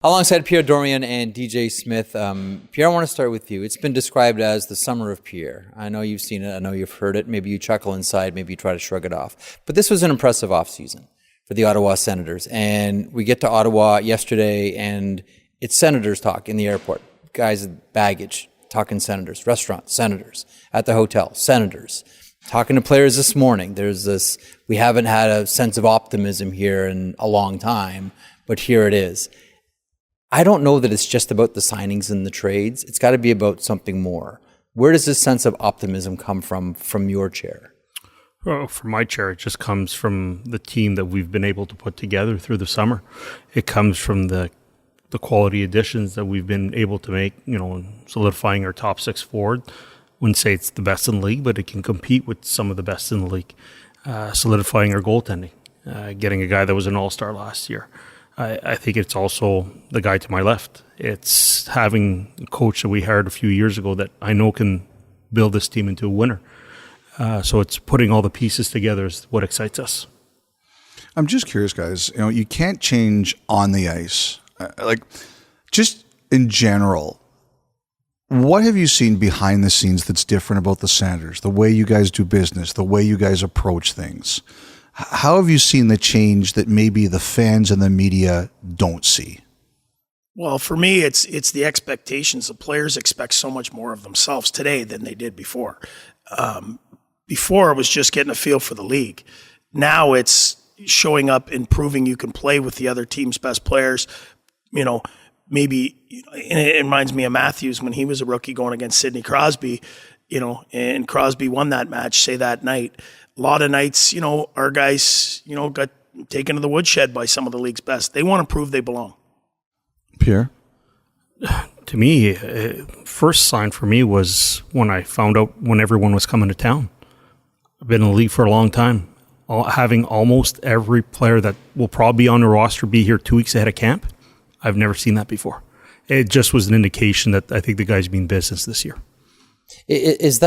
Alongside Pierre Dorion and DJ Smith, Pierre, I want to start with you. It's been described as the summer of Pierre. I know you've seen it. I know you've heard it. Maybe you chuckle inside. Maybe you try to shrug it off. But this was an impressive offseason for the Ottawa Senators. And we get to Ottawa yesterday, and it's Senators talk in the airport. Guys with baggage, talking Senators. Restaurants, Senators. At the hotel, Senators. Talking to players this morning. There's this, we haven't had a sense of optimism here in a long time, but here it is. I don't know that it's just about the signings and the trades. It's got to be about something more. Where does this sense of optimism come from your chair? Well, from my chair, it just comes from the team that we've been able to put together through the summer. It comes from the quality additions that we've been able to make, solidifying our top six forward. Wouldn't say it's the best in the league, but it can compete with some of the best in the league. Solidifying our goaltending, getting a guy that was an all-star last year. I think it's also the guy to my left. It's having a coach that we hired a few years ago that I know can build this team into a winner. So it's putting all the pieces together is what excites us. I'm just curious, guys. You can't change on the ice. Just in general, what have you seen behind the scenes that's different about the Senators? The way you guys do business, the way you guys approach things. How have you seen the change that maybe the fans and the media don't see? Well, for me, it's the expectations. The players expect so much more of themselves today than they did before. Before, it was just getting a feel for the league. Now it's showing up and proving you can play with the other team's best players. Maybe it reminds me of Matthews when he was a rookie going against Sidney Crosby, and Crosby won that match, say that night. A lot of nights, our guys, got taken to the woodshed by some of the league's best. They want to prove they belong. Pierre? To me, first sign for me was when I found out when everyone was coming to town. I've been in the league for a long time. Having almost every player that will probably be on the roster be here 2 weeks ahead of camp, I've never seen that before. It just was an indication that I think the guys mean business this year. Is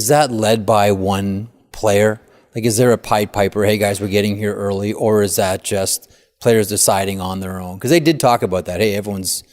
that led by one player? Is there a Pied Piper, hey guys, we're getting here early, or is that just players deciding on their own? Because they did talk about that. Hey, everyone's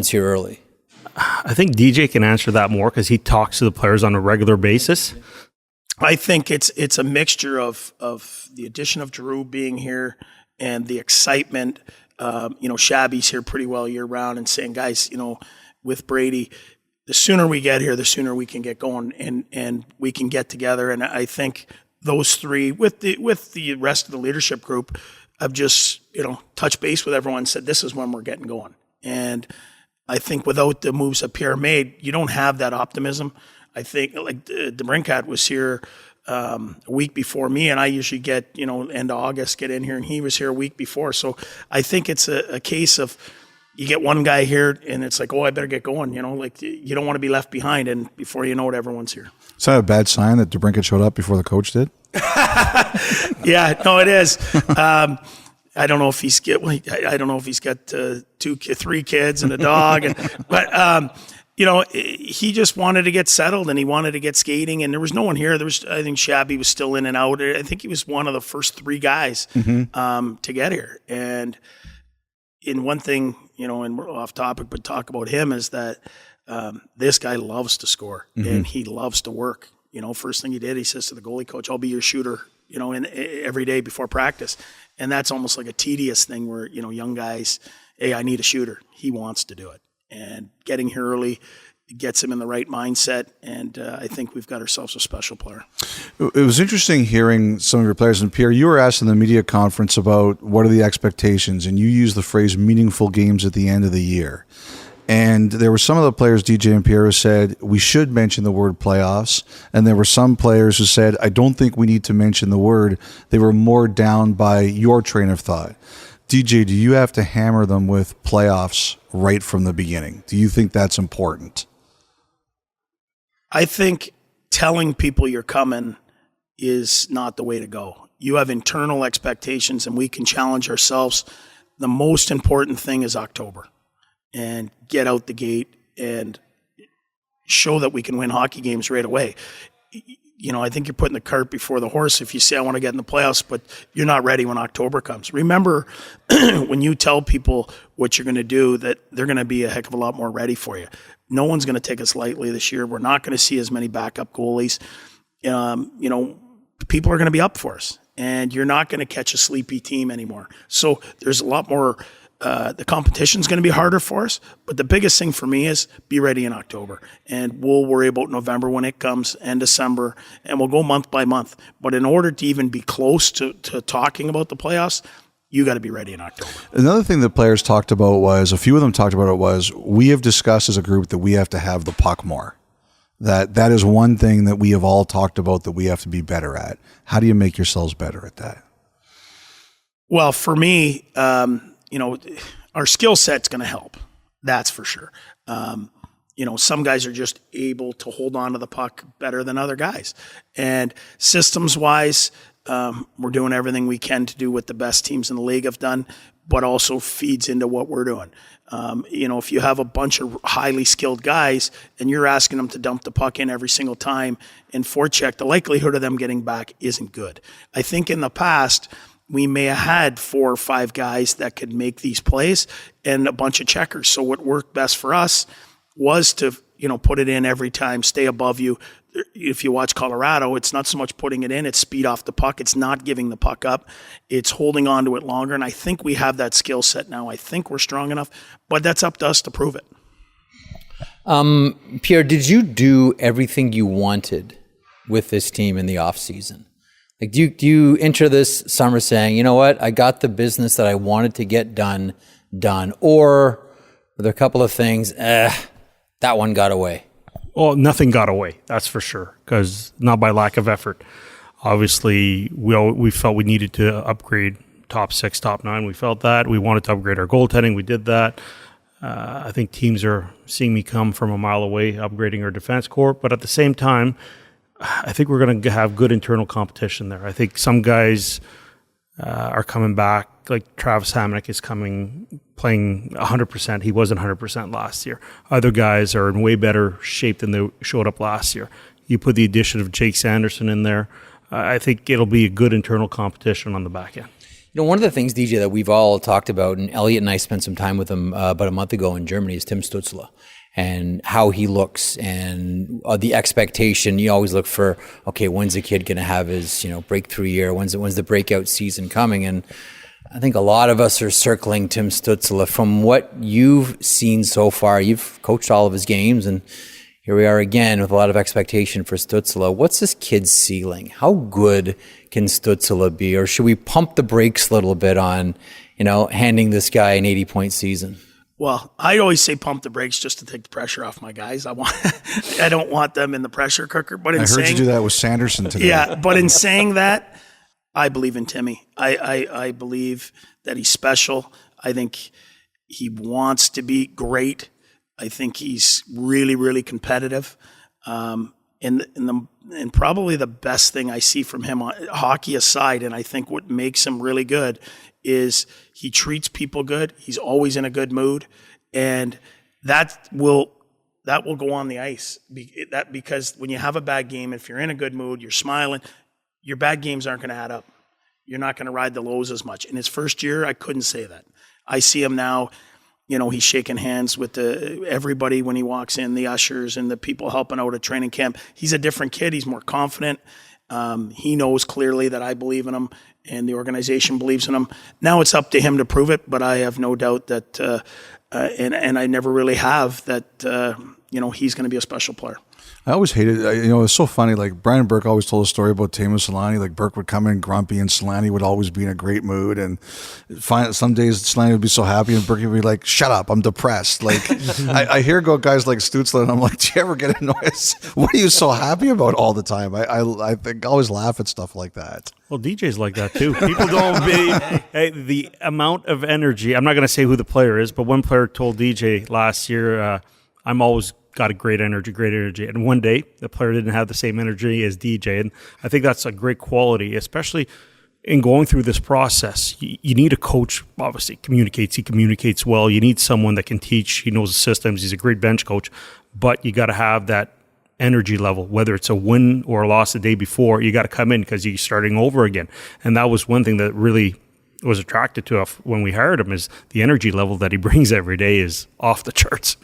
here early. I think DJ can answer that more because he talks to the players on a regular basis. I think it's a mixture of the addition of Giroux being here and the excitement. Shabby's here pretty well year round and saying, guys, with Brady, the sooner we get here, the sooner we can get going and we can get together. And I think those three, with the rest of the leadership group, have just touched base with everyone and said, this is when we're getting going. And I think without the moves that Pierre made, you don't have that optimism. I think Debrincat was here a week before me, and I usually get, end of August, get in here, and he was here a week before. So I think it's a case of you get one guy here, and it's like, oh, I better get going. You don't want to be left behind, and before you know it, everyone's here. Is that a bad sign that Debrincat showed up before the coach did? Yeah, no, it is. I don't know if he's got 3 kids and a dog, but he just wanted to get settled and he wanted to get skating, and there was no one here. I think Shabby was still in and out. I think he was one of the first 3 guys to get here. And in one thing, and we're off topic, but talk about him is that this guy loves to score and he loves to work. First thing he did, he says to the goalie coach, I'll be your shooter, every day before practice. And that's almost like a tedious thing where, young guys, hey, I need a shooter. He wants to do it. And getting here early gets him in the right mindset, and I think we've got ourselves a special player. It was interesting hearing some of your players. And Pierre, you were asked in the media conference about what are the expectations, and you used the phrase meaningful games at the end of the year. And there were some of the players, DJ and Pierre, who said we should mention the word playoffs, and there were some players who said, I don't think we need to mention the word. They were more down by your train of thought. DJ, do you have to hammer them with playoffs right from the beginning? Do you think that's important? I think telling people you're coming is not the way to go. You have internal expectations, and we can challenge ourselves. The most important thing is October, and get out the gate and show that we can win hockey games right away. I think you're putting the cart before the horse if you say, I want to get in the playoffs, but you're not ready when October comes. Remember, when you tell people what you're going to do, that they're going to be a heck of a lot more ready for you. No one's going to take us lightly this year. We're not going to see as many backup goalies. People are going to be up for us, and you're not going to catch a sleepy team anymore. So there's a lot more. The competition's going to be harder for us, but the biggest thing for me is be ready in October, and we'll worry about November when it comes, and December, and we'll go month by month. But in order to even be close to talking about the playoffs, you got to be ready in October. Another thing that players talked about was, a few of them talked about it was, we have discussed as a group that we have to have the puck more. That is one thing that we have all talked about that we have to be better at. How do you make yourselves better at that? Well, for me, our skill set's going to help. That's for sure. Some guys are just able to hold on to the puck better than other guys. And systems-wise, we're doing everything we can to do what the best teams in the league have done, but also feeds into what we're doing. If you have a bunch of highly skilled guys and you're asking them to dump the puck in every single time and forecheck, the likelihood of them getting back isn't good. I think in the past, we may have had 4 or 5 guys that could make these plays and a bunch of checkers. So what worked best for us was to, put it in every time, stay above you. If you watch Colorado, it's not so much putting it in, it's speed off the puck. It's not giving the puck up. It's holding on to it longer. And I think we have that skill set now. I think we're strong enough, but that's up to us to prove it. Pierre, did you do everything you wanted with this team in the offseason? Like, do you enter this summer saying, you know what, I got the business that I wanted to get done, or were there a couple of things, that one got away? Well, nothing got away, that's for sure, because not by lack of effort. Obviously, we felt we needed to upgrade top 6, top 9. We felt that. We wanted to upgrade our goaltending. We did that. I think teams are seeing me come from a mile away, upgrading our defense corps. But at the same time, I think we're going to have good internal competition there. I think some guys are coming back, like Travis Hamonic is playing 100%. He wasn't 100% last year. Other guys are in way better shape than they showed up last year. You put the addition of Jake Sanderson in there, I think it'll be a good internal competition on the back end. One of the things, DJ, that we've all talked about, and Elliotte and I spent some time with him about a month ago in Germany, is Tim Stutzle and how he looks and the expectation. You always look for, okay, when's the kid going to have his breakthrough year? When's the breakout season coming? And I think a lot of us are circling Tim Stutzle. From what you've seen so far, you've coached all of his games, and here we are again with a lot of expectation for Stutzle. What's this kid's ceiling? How good can Stutzle be? Or should we pump the brakes a little bit on, handing this guy an 80-point season? Well, I always say pump the brakes just to take the pressure off my guys. I don't want them in the pressure cooker. But I heard you do that with Sanderson today. Yeah, but in saying that, I believe in Timmy. I believe that he's special. I think he wants to be great. I think he's really, really competitive. And probably the best thing I see from him, hockey aside, and I think what makes him really good, is he treats people good. He's always in a good mood, and that will go on the ice. Because when you have a bad game, if you're in a good mood, you're smiling, your bad games aren't going to add up. You're not going to ride the lows as much. In his first year, I couldn't say that. I see him now. He's shaking hands with everybody when he walks in, the ushers and the people helping out at training camp. He's a different kid. He's more confident. He knows clearly that I believe in him and the organization believes in him. Now it's up to him to prove it, but I have no doubt that, and I never really have, that, he's going to be a special player. I always hated, it's so funny. Like Brian Burke always told a story about Teemu Selanne. Like Burke would come in grumpy and Selanne would always be in a great mood. And some days Selanne would be so happy and Burke would be like, shut up, I'm depressed. Like I hear guys like Stutzle and I'm like, do you ever get annoyed? What are you so happy about all the time? I think I always laugh at stuff like that. Well, DJ's like that too. People don't the amount of energy. I'm not going to say who the player is, but one player told DJ last year, I'm always got a great energy. And one day, the player didn't have the same energy as DJ. And I think that's a great quality, especially in going through this process. You need a coach, obviously, he communicates well. You need someone that can teach. He knows the systems. He's a great bench coach. But you got to have that energy level, whether it's a win or a loss the day before, you got to come in because you're starting over again. And that was one thing that really was attracted to us when we hired him, is the energy level that he brings every day is off the charts.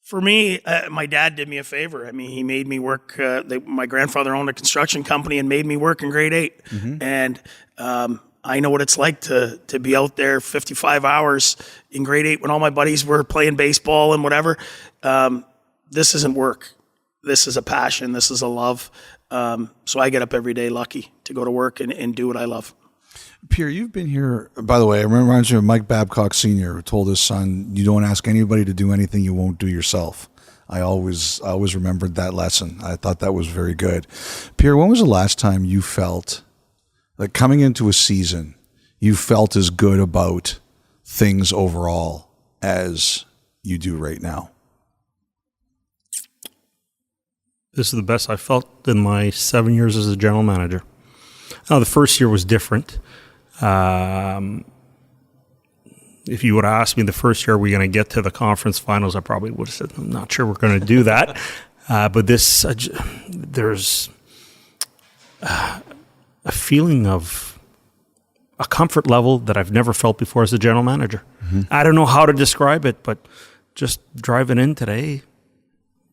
For me, my dad did me a favor. I mean, he made me work. My grandfather owned a construction company and made me work in grade 8. Mm-hmm. And I know what it's like to be out there 55 hours in grade 8 when all my buddies were playing baseball and whatever. This isn't work. This is a passion. This is a love. So I get up every day lucky to go to work and do what I love. Pierre, you've been here, by the way, it reminds me of Mike Babcock Sr., who told his son, you don't ask anybody to do anything you won't do yourself. I always remembered that lesson. I thought that was very good. Pierre, when was the last time you felt, like coming into a season, you felt as good about things overall as you do right now? This is the best I felt in my 7 years as a general manager. Now, the first year was different. If you would have asked me the first year, are we going to get to the conference finals, I probably would have said, I'm not sure we're going to do that. But this, there's a feeling of a comfort level that I've never felt before as a general manager. Mm-hmm. I don't know how to describe it, but just driving in today,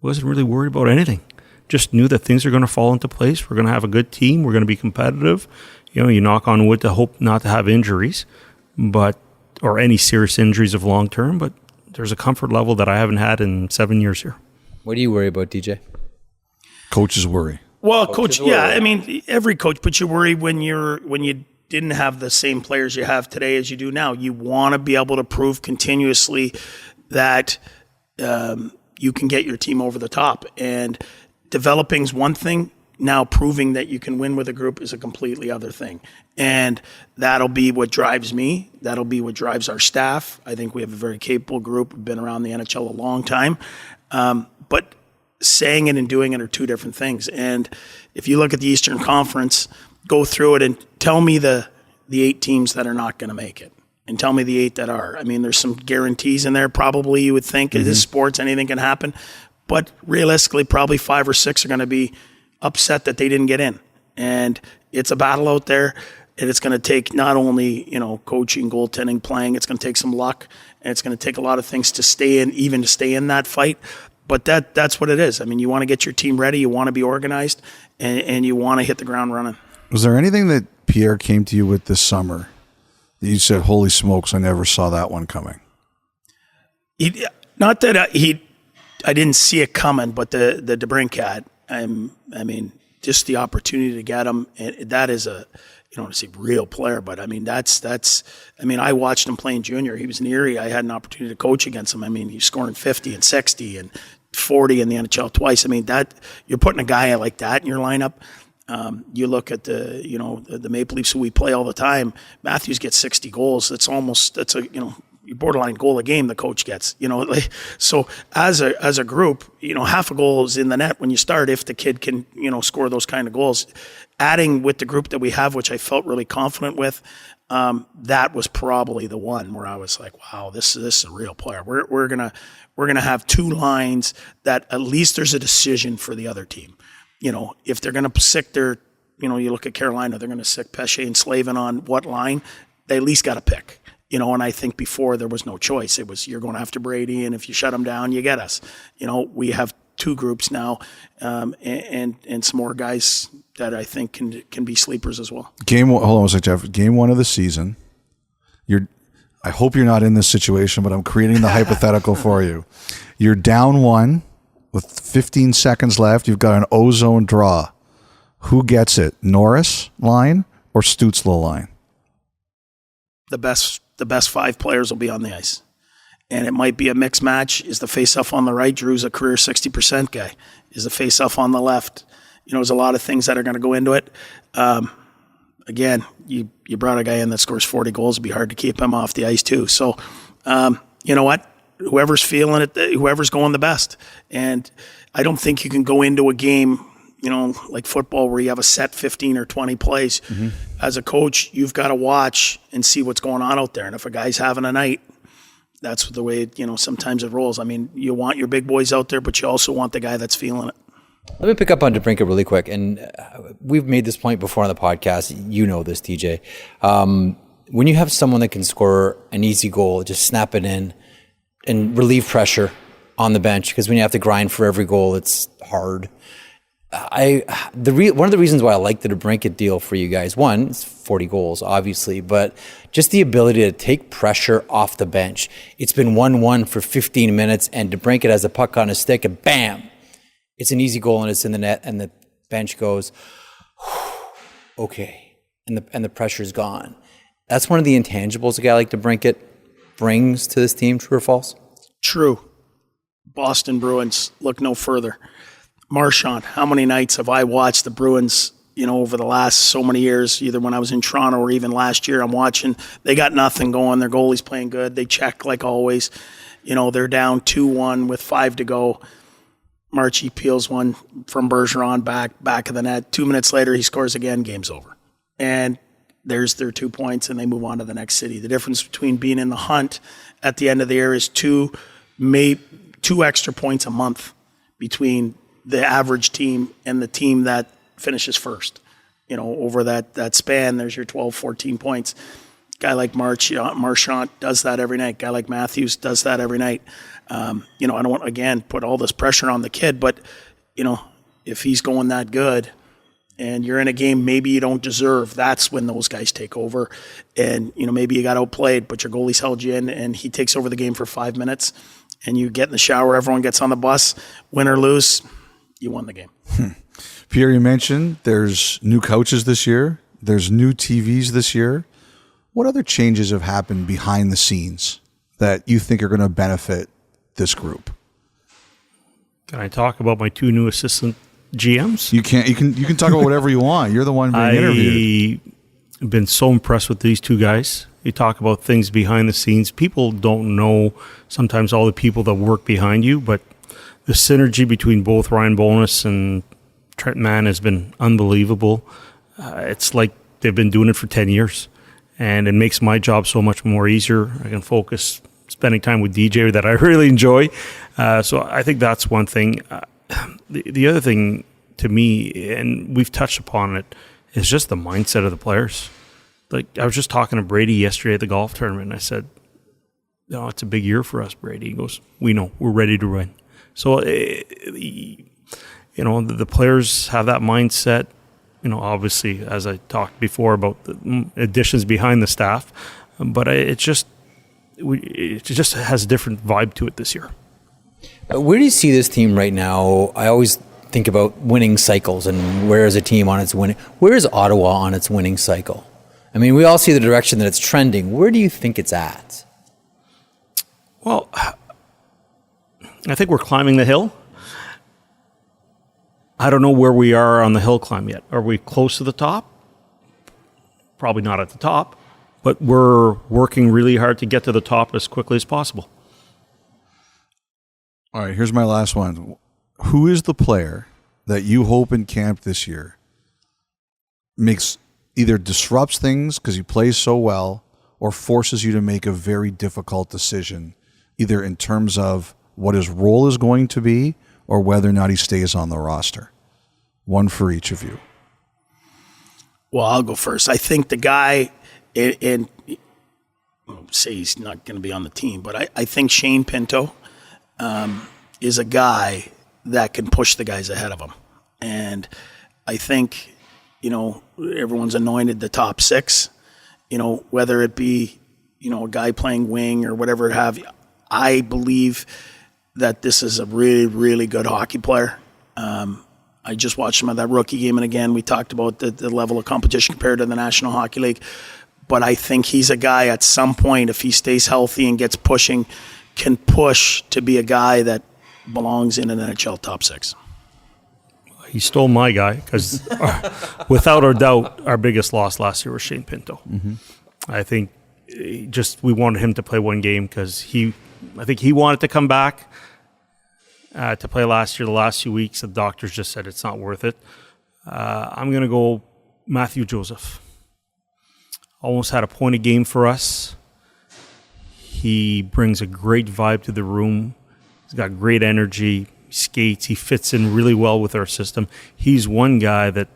wasn't really worried about anything. Just knew that things are going to fall into place. We're going to have a good team. We're going to be competitive. You know, you knock on wood to hope not to have injuries, or any serious injuries of long term, but there's a comfort level that I haven't had in 7 years here. What do you worry about, DJ? Coaches worry. Well, coach, yeah, I mean, every coach, but you worry when you didn't have the same players you have today as you do now. You want to be able to prove continuously that you can get your team over the top, and developing's one thing. Now proving that you can win with a group is a completely other thing. And that'll be what drives me. That'll be what drives our staff. I think we have a very capable group. We've been around the NHL a long time. But saying it and doing it are two different things. And if you look at the Eastern Conference, go through it and tell me the 8 teams that are not going to make it. And tell me the 8 that are. I mean, there's some guarantees in there. Probably you would think it is sports, anything can happen. But realistically, probably 5 or 6 are going to be upset that they didn't get in. And it's a battle out there, and it's going to take not only, coaching, goaltending, playing, it's going to take some luck, and it's going to take a lot of things to stay in that fight. But that's what it is. I mean, you want to get your team ready, you want to be organized, and you want to hit the ground running. Was there anything that Pierre came to you with this summer that you said, holy smokes, I never saw that one coming? Not that I didn't see it coming, but the Debrincat, I mean, just the opportunity to get him, and that is a real player. But I mean, I watched him playing junior. He was in Erie. I had an opportunity to coach against him. I mean, he's scoring 50 and 60 and 40 in the NHL twice. I mean, that you're putting a guy like that in your lineup. You look at the Maple Leafs who we play all the time. Matthews gets 60 goals. That's a borderline goal a game the coach gets, so as a group, half a goal is in the net when you start if the kid can, score those kind of goals. Adding with the group that we have, which I felt really confident with, that was probably the one where I was like, wow, this is a real player. We're gonna have 2 lines that at least there's a decision for the other team. If they're gonna sick their, you look at Carolina, they're gonna sick Pesce and Slavin on what line, they at least got to pick. And I think before there was no choice. It was, you're going after Brady, and if you shut him down, you get us. We have 2 groups now, and some more guys that I think can be sleepers as well. Hold on a second, Jeff. Game 1 of the season. I hope you're not in this situation, but I'm creating the hypothetical for you. You're down 1 with 15 seconds left. You've got an O-zone draw. Who gets it? Norris line or Stutzle line? The best 5 players will be on the ice. And it might be a mixed match. Is the face-off on the right? Drew's a career 60% guy. Is the face-off on the left? There's a lot of things that are going to go into it. Again, you brought a guy in that scores 40 goals. It'd be hard to keep him off the ice too. So, you know what? Whoever's feeling it, whoever's going the best. And I don't think you can go into a game, like football where you have a set 15 or 20 plays. Mm-hmm. As a coach, you've got to watch and see what's going on out there. And if a guy's having a night, that's the way, sometimes it rolls. I mean, you want your big boys out there, but you also want the guy that's feeling it. Let me pick up on Debrincat really quick. And we've made this point before on the podcast. You know this, TJ. When you have someone that can score an easy goal, just snap it in and relieve pressure on the bench, because when you have to grind for every goal, it's hard. One of the reasons why I like the Debrincat deal for you guys, one, it's 40 goals, obviously, but just the ability to take pressure off the bench. It's been 1-1 for 15 minutes, and Debrincat has a puck on his stick, and bam! It's an easy goal, and it's in the net, and the bench goes, okay, and the pressure's gone. That's one of the intangibles a guy like Debrincat brings to this team, true or false? True. Boston Bruins, look no further. Marchand, how many nights have I watched the Bruins, over the last so many years, either when I was in Toronto or even last year, I'm watching, they got nothing going. Their goalie's playing good. They check like always. They're down 2-1 with 5 to go. Marchie peels one from Bergeron back of the net. 2 minutes later, he scores again. Game's over. And there's their 2 points, and they move on to the next city. The difference between being in the hunt at the end of the year is two extra points a month between the average team and the team that finishes first. Over that span, there's your 12, 14 points. Guy like Marchand does that every night. Guy like Matthews does that every night. I don't want, again, put all this pressure on the kid, but, if he's going that good and you're in a game maybe you don't deserve, that's when those guys take over. And, maybe you got outplayed, but your goalie's held you in, and he takes over the game for 5 minutes, and you get in the shower, everyone gets on the bus, win or lose, you won the game. Pierre, you mentioned there's new coaches this year. There's new TVs this year. What other changes have happened behind the scenes that you think are going to benefit this group? Can I talk about my 2 new assistant GMs? You can talk about whatever you want. You're the one being interviewed. I've been so impressed with these 2 guys. You talk about things behind the scenes. People don't know sometimes all the people that work behind you, but the synergy between both Ryan Bonus and Trent Mann has been unbelievable. It's like they've been doing it for 10 years, and it makes my job so much more easier. I can focus spending time with DJ that I really enjoy. So I think that's one thing. The other thing to me, and we've touched upon it, is just the mindset of the players. Like, I was just talking to Brady yesterday at the golf tournament, and I said, it's a big year for us, Brady. He goes, we know, we're ready to win. So, the players have that mindset. Obviously, as I talked before about the additions behind the staff, but it just has a different vibe to it this year. Where do you see this team right now? I always think about winning cycles and where is a team on its winning. Where is Ottawa on its winning cycle? I mean, we all see the direction that it's trending. Where do you think it's at? Well, I think we're climbing the hill. I don't know where we are on the hill climb yet. Are we close to the top? Probably not at the top, but we're working really hard to get to the top as quickly as possible. All right, here's my last one. Who is the player that you hope in camp this year either disrupts things because he plays so well, or forces you to make a very difficult decision, either in terms of what his role is going to be or whether or not he stays on the roster? One for each of you. Well, I'll go first. I think the guy, and say he's not going to be on the team, but I think Shane Pinto is a guy that can push the guys ahead of him. And I think, everyone's anointed the top 6, whether it be, a guy playing wing or whatever have you. I believe that this is a really, really good hockey player. I just watched him at that rookie game, and again, we talked about the level of competition compared to the National Hockey League. But I think he's a guy at some point, if he stays healthy and gets pushing, can push to be a guy that belongs in an NHL top 6. He stole my guy because, without a doubt, our biggest loss last year was Shane Pinto. Mm-hmm. I think we wanted him to play one game because I think he wanted to come back to play last year. The last few weeks, the doctors just said it's not worth it. I'm going to go Matthew Joseph. Almost had a point a game for us. He brings a great vibe to the room. He's got great energy, skates. He fits in really well with our system. He's one guy that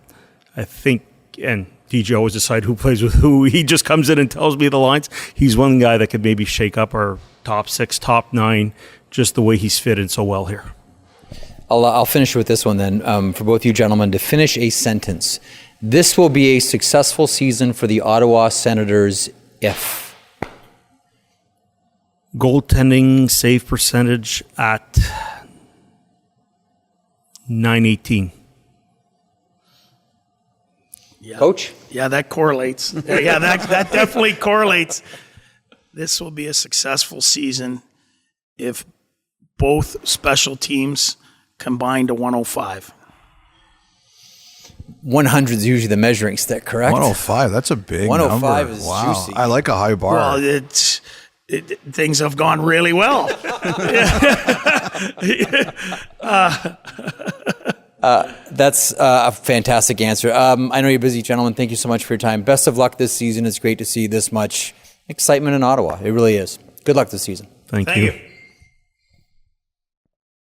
I think, and DJ always decide who plays with who. He just comes in and tells me the lines. He's one guy that could maybe shake up our top 6, top 9, just the way he's fit in so well here. I'll finish with this one then, for both you gentlemen, to finish a sentence. This will be a successful season for the Ottawa Senators if... Goaltending save percentage at .918. Yeah. Coach? Yeah, that correlates. Yeah, that definitely correlates. This will be a successful season if both special teams combine to 105. 100 is usually the measuring stick, correct? 105, that's a big 105 number. is wow. juicy. I like a high bar. Well, things have gone really well. That's a fantastic answer. I know you're busy, gentlemen. Thank you so much for your time. Best of luck this season. It's great to see this much excitement in Ottawa. It really is. Good luck this season. Thank Thank you. you.